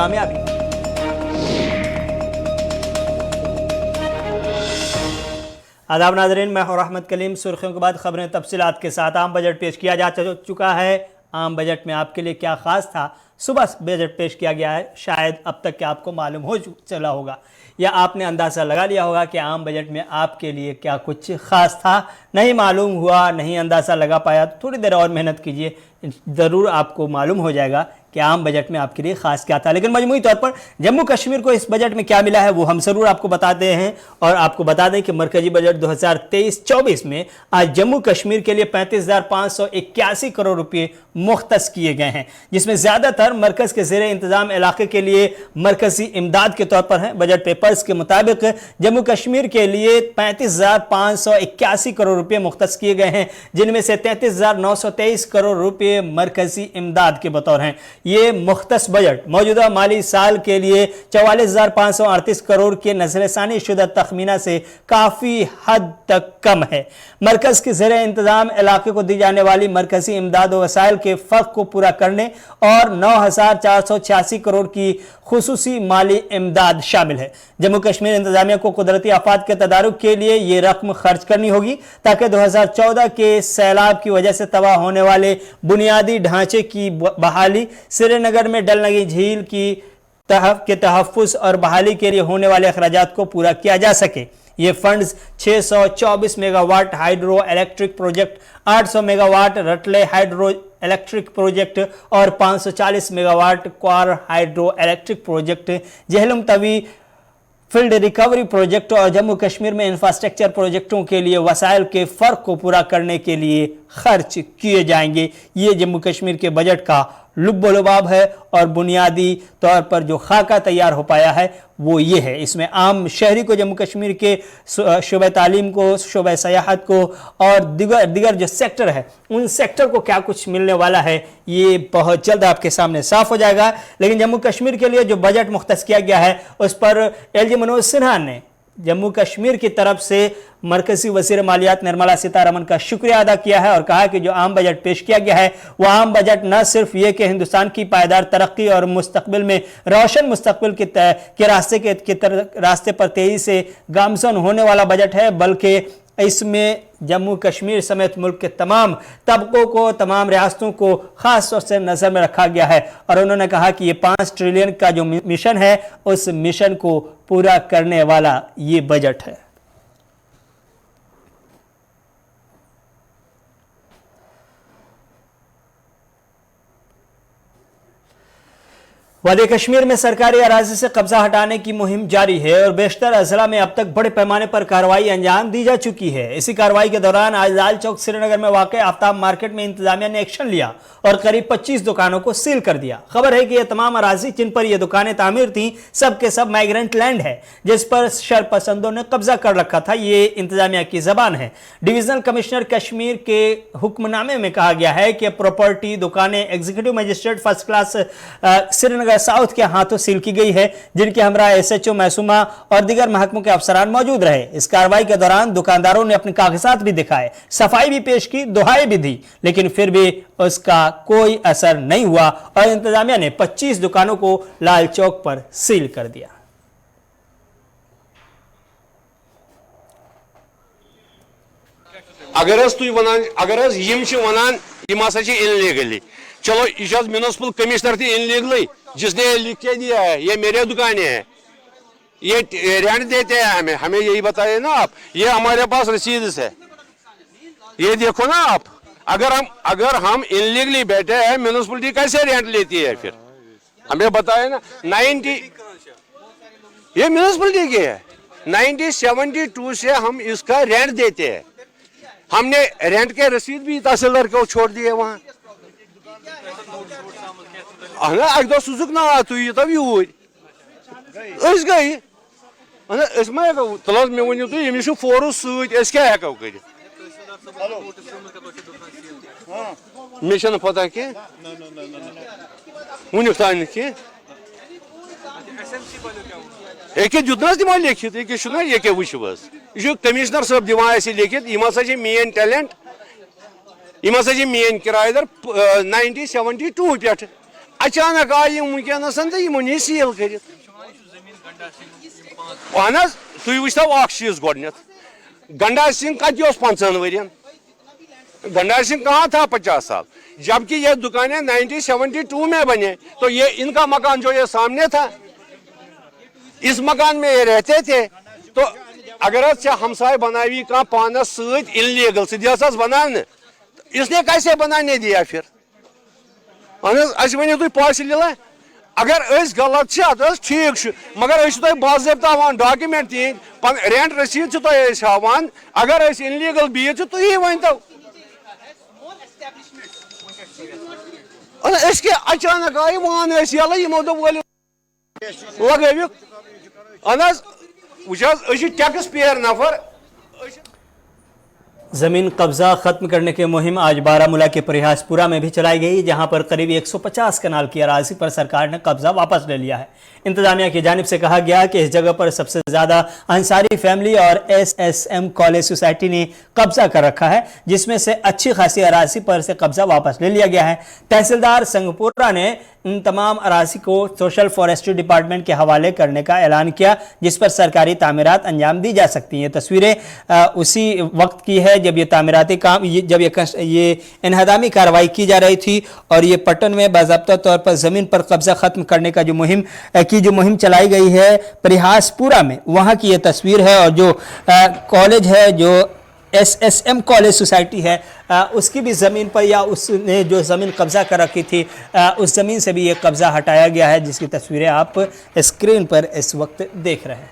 कामयाबी। आदाब नाज़रीन, मैं हूं रहमत कलीम। सुर्खियों के बाद खबरें तफसीलात के साथ। आम बजट पेश किया जा चुका है। आम बजट में आपके लिए क्या ख़ास था? सुबह बजट पेश किया गया है। शायद अब तक के आपको मालूम हो चला होगा या आपने अंदाज़ा लगा लिया होगा कि आम बजट में आपके लिए क्या कुछ ख़ास था। नहीं मालूम हुआ, नहीं अंदाज़ा लगा पाया तो थोड़ी देर और मेहनत कीजिए, ज़रूर आपको मालूम हो जाएगा कि आम बजट में आपके लिए ख़ास क्या था। लेकिन मजमूई तौर पर जम्मू कश्मीर को इस बजट में क्या मिला है वो हम ज़रूर आपको बताते हैं। और आपको बता दें कि मरकजी बजट 2023-24 में आज जम्मू कश्मीर के लिए 35,581 करोड़ रुपये मुख्तस किए गए हैं, जिसमें ज़्यादातर मरकज़ के ज़ेरे इंतज़ाम इलाके के लिए मरकज़ी इमदाद के तौर पर हैं। बजट पेपर्स के मुताबिक जम्मू कश्मीर के लिए 35,581 करोड़ रुपये मुख्तस किए गए हैं, जिनमें से 33,923 करोड़ रुपये मरकज़ी इमदाद के बतौर हैं। ये मुख्तस बजट मौजूदा माली साल के लिए 44,538 करोड़ के नज़रसानी शुदा तखमीना से काफ़ी हद तक कम है। मरकज़ के ज़ेरे इंतज़ाम इलाके को दी जाने वाली मरकज़ी इमदाद व वसाइल के फ़र्क को पूरा करने और 9,486 करोड़ की खुसूसी माली इमदाद शामिल है। जम्मू कश्मीर इंतज़ामिया को कुदरती आफात के तदारुक के लिए ये रकम खर्च करनी होगी ताकि 2014 के सैलाब की वजह से तबाह होने वाले बुनियादी ढांचे की बहाली, श्रीनगर में डलनगी झील की तहफ़्फ़ुज़ और बहाली के लिए होने वाले अखराजात को पूरा किया जा सके। ये funds 624 megawatt hydro electric project, 800 megawatt Ratle hydro electric project और 540 megawatt Kwar hydro electric project, Jhelum Tawi field recovery project और जम्मू कश्मीर में इंफ्रास्ट्रक्चर प्रोजेक्टों के लिए वसाइल के फ़र्क को पूरा करने के लिए खर्च किए जाएंगे। ये जम्मू कश्मीर के बजट का लुब्ब-ओ-लुबाब है और बुनियादी तौर पर जो खाका तैयार हो पाया है वो ये है। इसमें आम शहरी को, जम्मू कश्मीर के शोबे तालीम को, शोबे सयाहत को और दिगर जो सेक्टर है उन सेक्टर को क्या कुछ मिलने वाला है ये बहुत जल्द आपके सामने साफ हो जाएगा। लेकिन जम्मू कश्मीर के लिए जो बजट मुख्तस किया गया है उस पर LG मनोज सिन्हा ने जम्मू कश्मीर की तरफ से मरकज़ी वज़ीर मालियात निर्मला सीतारमन का शुक्रिया अदा किया है और कहा कि जो आम बजट पेश किया गया है वह आम बजट न सिर्फ ये कि हिंदुस्तान की पायदार तरक्की और मुस्तकबिल में रोशन मुस्तकबिल के रास्ते पर तेज़ी से गामज़न होने वाला बजट है, बल्कि इसमें जम्मू कश्मीर समेत मुल्क के तमाम तबकों को, तमाम रियासतों को ख़ास तौर से नज़र में रखा गया है। और उन्होंने कहा कि ये 5 ट्रिलियन का जो मिशन है उस मिशन को पूरा करने वाला ये बजट है। वादी कश्मीर में सरकारी अराज़ी से कब्जा हटाने की मुहिम जारी है और बेशतर अजला में अब तक बड़े पैमाने पर कार्रवाई अंजाम दी जा चुकी है। इसी कार्रवाई के दौरान आज लाल चौक श्रीनगर में वाक़ आफ्ताब मार्केट में इंतजामिया ने एक्शन लिया और करीब 25 दुकानों को सील कर दिया। खबर है कि यह तमाम अराज़ी जिन पर यह दुकानें तामीर थी सब के सब माइग्रेंट लैंड है जिस पर शरपसंदों ने कब्जा कर रखा था। ये इंतजामिया की जबान है। डिवीजनल कमिश्नर कश्मीर के हुक्मनामे में कहा गया है कि प्रॉपर्टी, दुकानें executive magistrate first class Srinagar south के हाथों सील की गई है, जिनके हमरा SHO मैसूमा और दीगर महकमों के अफसरान मौजूद रहे। इस कार्रवाई के दौरान दुकानदारों ने अपने कागजात भी दिखाए, सफाई भी पेश की, दुहाई भी दी, लेकिन फिर भी उसका कोई असर नहीं हुआ और इंतजामिया ने 25 दुकानों को लाल चौक पर सील कर दिया। अगर इनलीगली, चलो इस म्यूनसिपल कमिश्नर थी इनलीगली, जिसने लिख के दिया है ये मेरे दुकानें हैं, ये रेंट देते हैं हमें यही बताइए ना आप। ये हमारे पास रसीद है, ये देखो ना आप। अगर हम इनलीगली बैठे हैं, म्यूनसिपलिटी कैसे रेंट लेती है फिर हमें बताए ना। 90 ये म्यूनसिपलिटी की है, 1972 से हम इसका रेंट देते हैं। हमने रेंट के रसीद भी तहसीलदार को छोड़ दिए वहाँ। अह सुजुक ना तु तब यूर गई तल मे वन तुम अमिस फोर्स क्या हेको कर मे पता कह वुन तान कह दुतना दिमा लिखित ये वुच बस यह कमिश्नर साहब दिवान लिखित यम हसा मेन टैलेंट, यम हसा मेन किराएदार 1972 पे अचानक आय वनस तो नी सील कर तुम वो चीज गोडनथ गंडा सिंह कत 50 वरियन गंडा सिंह कहाँ था 50 साल जबकि ये दुकानें 1972 में बने तो ये इनका मकान जो ये सामने था इस मकान में ये रहते थे तो अगर हमसाय बनावी कह पानस सत इनलीगल सस बना इसने कैसे बनाने दिया फिर अस वो तुम पॉसिबल अगर गलत ठीक मगर तुम बाज़ाब्ता डॉक्यूमेंट तीन रेंट रसीद हावान अगर इनलीगल बिह तुम वन तो अचानक आई वन यल यमो दोप लगविक वो टैक्स पेयर नफर। ज़मीन कब्ज़ा ख़त्म करने की मुहिम आज बारामूला के परिहासपुरा में भी चलाई गई, जहां पर करीब 150 कनाल की अराजी पर सरकार ने कब्ज़ा वापस ले लिया है। इंतजामिया की जानिब से कहा गया कि इस जगह पर सबसे ज़्यादा अंसारी फैमिली और SSM कॉलेज सोसाइटी ने कब्ज़ा कर रखा है, जिसमें से अच्छी खासी अराजी पर से कब्ज़ा वापस ले लिया गया है। तहसीलदार संगपुरा ने इन तमाम अराजी को सोशल फॉरेस्ट्री डिपार्टमेंट के हवाले करने का ऐलान किया, जिस पर सरकारी तामीरात अंजाम दी जा सकती हैं। तस्वीरें उसी वक्त की है जब ये तामीराती काम जब ये इन्हदामी कार्रवाई की जा रही थी और ये पट्टन में बाज़ाब्ता तौर पर ज़मीन पर कब्ज़ा ख़त्म करने का जो मुहिम चलाई गई है परिहासपुरा में, वहाँ की ये तस्वीर है। और जो कॉलेज है, जो SSM कॉलेज सोसाइटी है, उसकी भी ज़मीन पर या उसने जो ज़मीन कब्ज़ा कर रखी थी उस ज़मीन से भी ये कब्ज़ा हटाया गया है, जिसकी तस्वीरें आप स्क्रीन पर इस वक्त देख रहे हैं।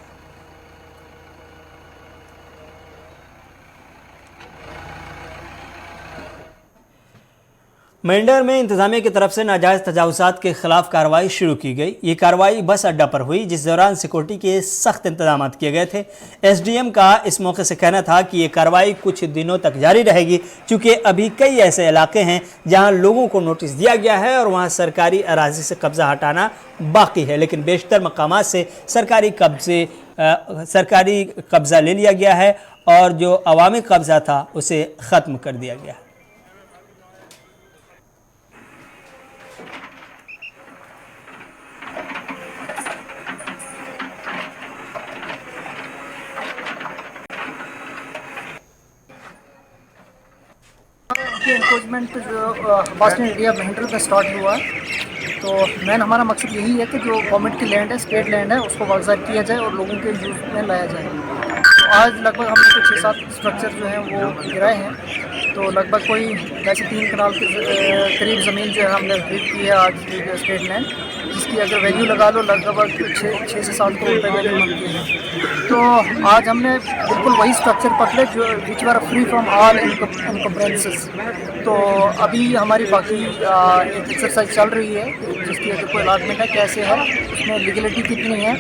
मेंढर में इंतजामिया की तरफ से नाजायज़ तजावुज़ात के खिलाफ कार्रवाई शुरू की गई। ये कार्रवाई बस अड्डा पर हुई, जिस दौरान सिक्योरिटी के सख्त इंतजाम किए गए थे। SDM का इस मौके से कहना था कि ये कार्रवाई कुछ दिनों तक जारी रहेगी, क्योंकि अभी कई ऐसे इलाके हैं जहां लोगों को नोटिस दिया गया है और वहां सरकारी अराजी से कब्ज़ा हटाना बाकी है, लेकिन बेशतर मकामात से सरकारी कब्ज़ा ले लिया गया है और जो अवामी कब्ज़ा था उसे ख़त्म कर दिया गया है। एनक्रोचमेंट जो वेस्टर्न एरिया मेंढर में स्टार्ट हुआ, तो मेन हमारा मकसद यही है कि जो गवर्नमेंट की लैंड है, स्टेट लैंड है, उसको वागज़ार किया जाए और लोगों के यूज़ में लाया जाए। तो आज लगभग हमने कुछ 6-7 स्ट्रक्चर जो हैं वो गिराए हैं, तो लगभग कोई जैसे 3 कनाल के करीब ज़मीन जो है हमने खरीद की है आज स्टेट लैंड, जिसकी अगर वैल्यू लगा लो लगभग 6 से 7 करोड़ रुपये वैल्यू बनती है। तो आज हमने बिल्कुल वही स्ट्रक्चर पकड़े जो विच वर फ्री फ्रॉम ऑल इनकम्प्रेंसेस। तो अभी हमारी बाकी एक एक्सरसाइज चल रही है, जिसकी अगर कोई अलॉटमेंट है, कैसे है, उसमें लीगलिटी कितनी है,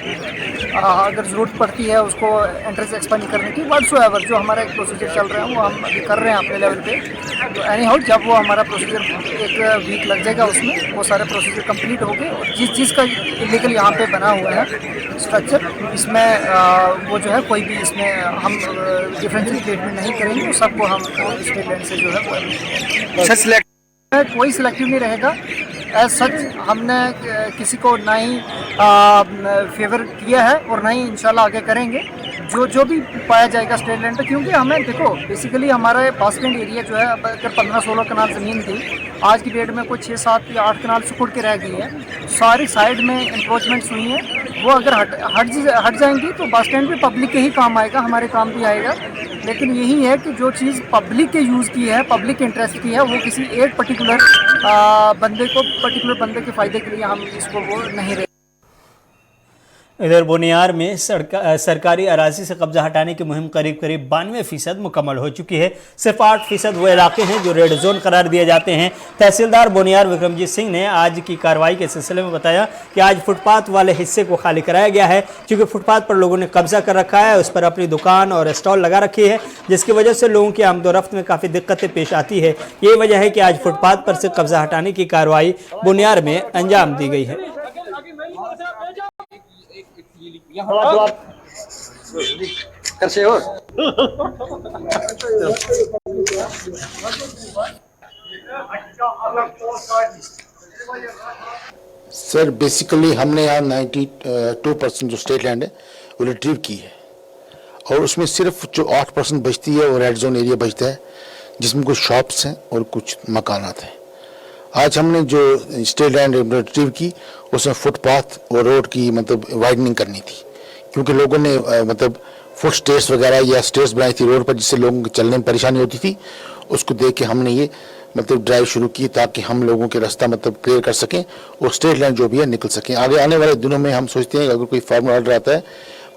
अगर ज़रूरत पड़ती है उसको एंट्रेंस एक्सपेंड करने की, व्हाटसोएवर जो हमारा एक प्रोसीजर चल रहा है वो हम अभी कर रहे हैं अपने लेवल पे। तो एनी हाउ जब वो हमारा प्रोसीजर 1 वीक लग जाएगा, उसमें वो सारे प्रोसीजर कंप्लीट हो गए और जिस चीज़ का इलीगल यहाँ पे बना हुआ है स्ट्रक्चर, इसमें वो जो है कोई भी इसमें हम डिफरेंशियल ट्रीटमेंट नहीं करेंगे, तो सबको हम स्टेट लैंड से जो है कोई सिलेक्टिव नहीं रहेगा। एज सच हमने किसी को ना ही फेवर किया है और ना ही इंशाल्लाह आगे करेंगे। जो भी पाया जाएगा स्टेट लैंड पे, क्योंकि हमें देखो बेसिकली हमारे पासलैंड एरिया जो है अगर 15-16 कनाल ज़मीन थी, आज की डेट में कोई 6-7 या 8 कनाल सुकुड़ के रह गई है। सारी साइड में इंक्रोचमेंट्स हुई हैं, वो अगर हट जाएंगी तो बस स्टैंड भी पब्लिक के ही काम आएगा, हमारे काम भी आएगा। लेकिन यही है कि जो चीज़ पब्लिक के यूज़ की है, पब्लिक इंटरेस्ट की है, वो किसी एक पर्टिकुलर बंदे के फ़ायदे के लिए हम इसको वो नहीं रहे। इधर बोनियार में सरकारी अराजी से कब्जा हटाने की मुहिम करीब 92% मुकम्मल हो चुकी है। सिर्फ 8% वो इलाके हैं जो रेड जोन करार दिए जाते हैं। तहसीलदार बोनियार विक्रमजीत सिंह ने आज की कार्रवाई के सिलसिले में बताया कि आज फुटपाथ वाले हिस्से को खाली कराया गया है, क्योंकि फुटपाथ पर लोगों ने कब्जा कर रखा है, उस पर अपनी दुकान और स्टॉल लगा रखी है, जिसकी वजह से लोगों की आमदोरफ्त में काफ़ी दिक्कतें पेश आती है। ये वजह है कि आज फुटपाथ पर से कब्जा हटाने की कार्रवाई बोनियार में अंजाम दी गई है। कैसे हो? सर बेसिकली हमने यहाँ 92% जो स्टेट लैंड है वो रिट्रीव की है, और उसमें सिर्फ जो 8% बचती है वो रेड जोन एरिया बचता है, जिसमें कुछ शॉप्स हैं और कुछ मकानात हैं। आज हमने जो स्टेट लैंड रिट्रीव की उसमें फुटपाथ और रोड की मतलब वाइडनिंग करनी थी, क्योंकि लोगों ने मतलब फुट स्टेयर्स वगैरह या स्टेयर्स बनाई थी रोड पर, जिससे लोगों को चलने में परेशानी होती थी। उसको देख के हमने ये मतलब ड्राइव शुरू की ताकि हम लोगों के रास्ता मतलब क्लियर कर सकें और स्टेट लाइन जो भी है निकल सकें। आगे आने वाले दिनों में हम सोचते हैं अगर कोई फॉर्मल ऑर्डर आता है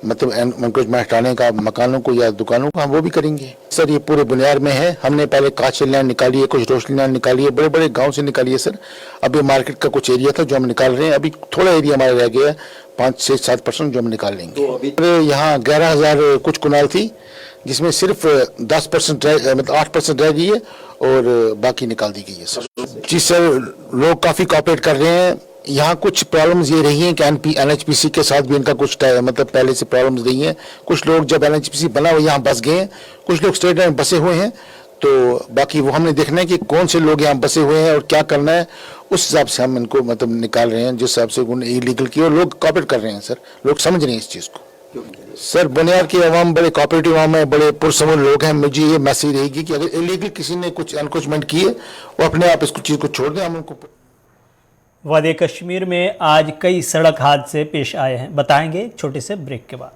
मतलब एनक्रोचमेंट हटाने का मकानों को या दुकानों को, हम वो भी करेंगे। सर ये पूरे बुनियाद में है, हमने पहले कांच लाइन निकाली है, कुछ रोशनी लाइन निकाली है, बड़े बड़े गाँव से निकाली है सर। अभी मार्केट का कुछ एरिया था जो हम निकाल रहे हैं, अभी थोड़ा एरिया हमारा रह गया है 5 से 7% जो हम निकाल लेंगे। तो यहाँ 11,000 कुछ कुनाल थी, जिसमें सिर्फ 10% मतलब 8% रह गई है और बाकी निकाल दी गई है सर। जी सर, लोग काफ़ी कोऑपरेट कर रहे हैं। यहाँ कुछ प्रॉब्लम्स ये रही हैं कि NHPC के साथ भी इनका कुछ मतलब पहले से प्रॉब्लम्स रही हैं। कुछ लोग जब NHPC बना वो यहाँ बस गए हैं, कुछ लोग स्टेट में बसे हुए हैं, तो बाकी वो हमने देखना है कि कौन से लोग यहाँ बसे हुए हैं और क्या करना है, उस हिसाब से हम इनको मतलब निकाल रहे हैं, जिस हिसाब से उन्होंने इलीगल किया और लोग कोऑपरेट कर रहे हैं सर, लोग समझ रहे हैं इस चीज़ को। सर बुनियाद की आवाम बड़े कोऑपरेटिव आवाम है, बड़े पुरसमूर लोग हैं। मुझे ये मैसेज रहेगी कि अगर इलीगल किसी ने कुछ एनक्रोचमेंट किए वो अपने आप इसको चीज़ को छोड़ दें। हम उनको वादी कश्मीर में आज कई सड़क हादसे पेश आए हैं, बताएंगे एक छोटे से ब्रेक के बाद।